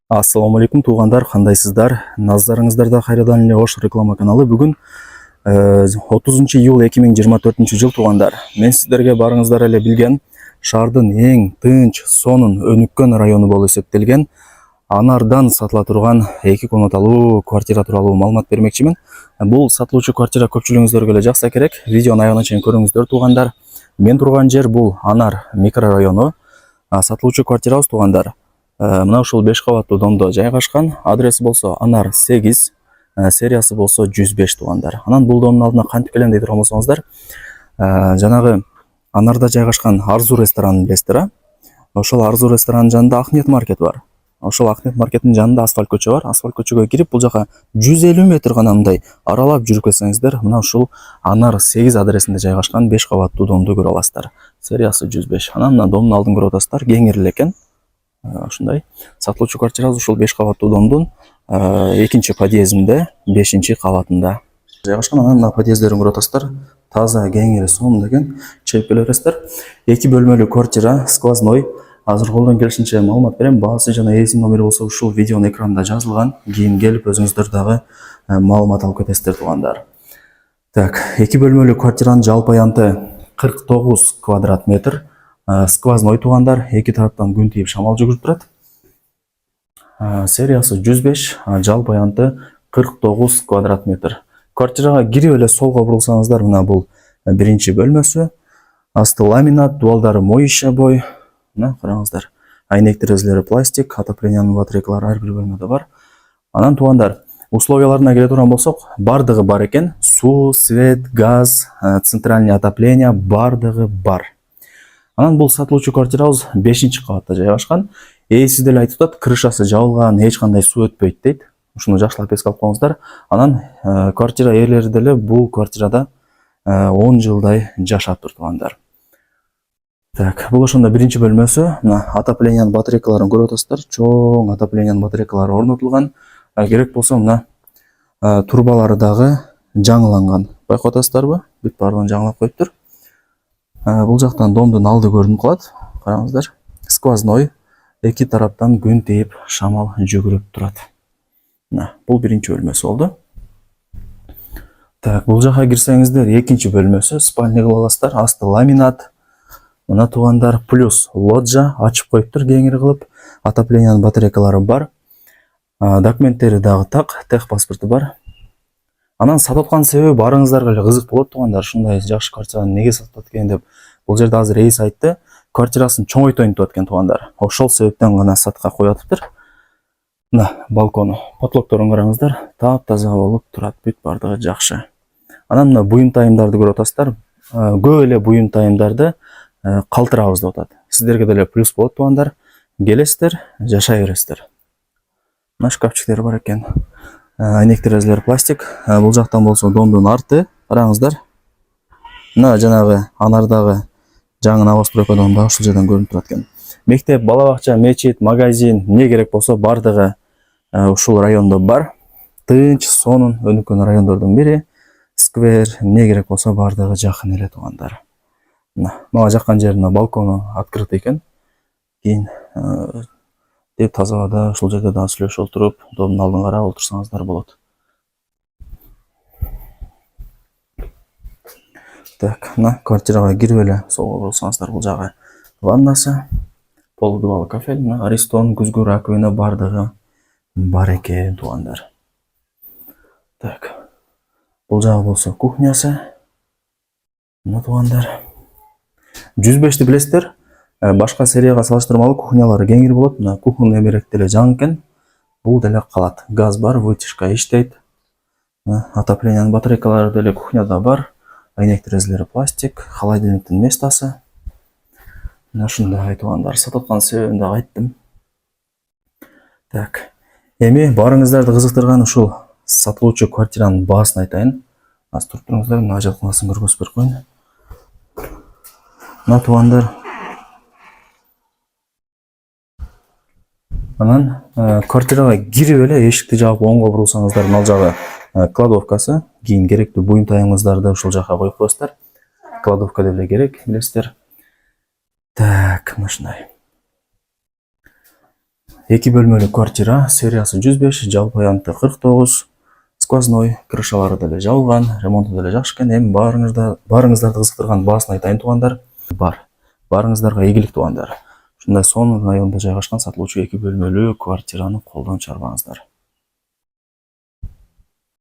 Ассаламу алейкум туғандар, қандайсыздар? Назарыңыздарда қайрадан эле Ош реклама каналы. Бүгін 30 июл 2024 жыл туғандар. Мен сіздерге барыңыздар эле билген шаардын эң тынч, сонун, өнүккөн району болуп эсептелген Анардан сатыла турган 2 комнаталуу квартира тууралуу маалымат бермекчимин. Бул сатылуучу квартира көпчүлүгүңүздөргө эле жакса керек. Видеону аягына чейин көрүңүздөр туғандар. Мен турган жер бул Анар микрорайону. Сатылуучу квартирабыз туғандар. Мына ушул 5 кабаттуу домдо жайгашкан. Адреси болсо Анар 8, сериясы болсо 105 туғандар. Анан бул домдун алдына кантип келем деп турган болсоңуздар, жанагы Анарда жайгашкан Арзу ресторанын билесиздер, ошол Арзу ресторанынын жанында Ахмет маркет бар. Ошол Ахмет маркеттин жанында асфальт көчө бар. Асфальт көчөгө кирип, бул жака 150 метр гана мындай аралап жүрүп кетсеңиздер, мына ушул Анар 8 адресинде жайгашкан 5 кабаттуу домду көрө аласыздар. Сериясы 105. Анан мына домдун алдын көрүп атасыздар, кеңири эле экен. Ушундай сатылуучу квартирабыз ушул 5 кабаттуу домдун 2-чи подъездинде 5-чи кабатында жайгашкан. Анан мына подъездерин көрүп атасыздар. Таза, кеңири, сонун экен. Чейип келе бересиздер. 2 бөлмөлүү квартира, сквозной. Азыр колдон келишинче маалымат берем. Баасы жана ээсинин номери болсо ушул видеонун экранында жазылган. Кийин келип өзүңүздөр дагы маалымат алып кетесиздер туғандар. Так, 2 бөлмөлүү квартиранын жалпы аянты 49 квадрат метр. Сквозной туғандар, 2 тараптан күн тийип шамал жүгүрүп турат. Сериясы 105, жалпы аянты 49 квадрат метр. Квартирага кирип эле солго бурулсаңыздар, мына бул 1-чи бөлмөсү. Асты ламинат, дуалдары моюща бой. Мына караңыздар. Айнек терезелери пластик, отоплениянын батарейкалары ар бир бөлмөдө бар. Анан туғандар, условияларына келе турган болсок, бардыгы бар экен. Суу, свет, газ, центральный отопление бардыгы бар. Анан бул сатылуучу квартирабыз 5-чи кабатта жайгашкан. Ээси деле айтып атат, крышасы жабылган, эч кандай суу өтпөйт дейт. Ушуну жакшылап эске алып коюңуздар. Анан квартира ээлери деле бул квартирада 10 жылдай жашап тургандар. Так, бул ошондо 1-чи бөлмөсү. Мына отоплениянын батарейкаларын көрүп атасыздар. Чоң отоплениянын батарейкалары орнотулган. Керек болсо мына турбалары дагы жаңыланган. Байкап атасыздарбы? Бүт баардыгын жаңылап коюптур. Бул жактан домдун алды көрүнүп калат. Караңыздар. Сквозной, 2 тараптан күн тийип шамал жүгүрүп турат. Мына, бул 1-чи бөлмөсү болду. Так, бул жака кирсеңиздер 2-чи бөлмөсү, спальня кылып аласыздар. Асты ламинат. Мына туғандар, плюс лоджа ачып коюптур кеңири кылып. Отоплениянын батарейкалары бар. Документтери дагы так, техпаспорту бар. Анан сатып аткан себеби барыңыздарга эле кызык болот туғандар. Ушундай жакшы квартираны неге сатып аткан деп. Бул жерде азыр ээси айтты, квартирасын чоңойтоюн деп аткан туғандар. Ошол себептен гана сатка коюп атыптыр. Мына балкону, потолокторун караңыздар, таап-таза болуп турат, бүт бардыгы жакшы. Анан мына буюм-тайымдарды көрүп атасыздар. Көп эле буюм-тайымдарды калтырабыз деп атат. Сиздерге деле плюс болот туғандар. Келесиздер, жашай бересиздер. Мына шкафчиктер бар экен. Айнек терезелер пластик. Бул жактан болсо домдун арты, караңыздар. Мына жанагы Анардагы жаңы новостройка домда ушул жерден көрүнүп турат экен. Мектеп, бала бакча, мечит, магазин, эмне керек болсо бардыгы ушул райондо бар. Тынч, сонун, өнүккөн райондордун бири. Сквер, эмне керек болсо бардыгы жакын эле туғандар. Мага жаккан жерине балкону открытый экен. Кийин деп таза абада ушул жерде дагы сүйлөшүп отуруп, домдун алдын карап олтурсаңыздар болот. Так, мына квартирага кирип эле солго бурулсаңыздар, бул жагы ваннасы, полудубалы кафель, мына Аристон, күзгү раковина бардыгы бар экен туғандар. Так, бул жагы болсо кухнясы. Мына туғандар. 105-ти билесиздер. Башка серияга салыштырмалуу кухнялары кеңири болот. Мына кухня эмерек деле жаңы экен. Бул деле калат. Газ бар, вытяжка иштейт. Отоплениянын батарейкалары деле кухняда бар. Айнек терезелери пластик, холодильниктин местасы. Мына ушундай туғандар. Сатып аткан себебин дагы айттым. Так, эми барыңыздарды кызыктырган ушул сатылуучу квартиранын баасын айтайын. Аз туруп туруңуздар, мына жатканасын көргөзүп берип коеюн. Мына туғандар. Анан квартирага кирип эле эшикти жаап оңго бурулсаңыздар, мына жагы кладовкасы. Кийин керектүү буюм-тайымыңыздарды ушул жака коюп коесуздар. Кладовка деле керек, билесиздер. Так, мына ушундай. 2 бөлмөлүү квартира, сериясы 105, жалпы аянты 49, сквозной, крышалары деле жабылган, ремонту деле жакшы экен. Эми баарыңыздарды кызыктырган баасын айтайын туугандар. Баарыңыздарга ийгилик туугандар. Ушундай сонун районда жайгашкан сатылуучу 2 бөлмөлүү квартираны колдон чарбаңыздар.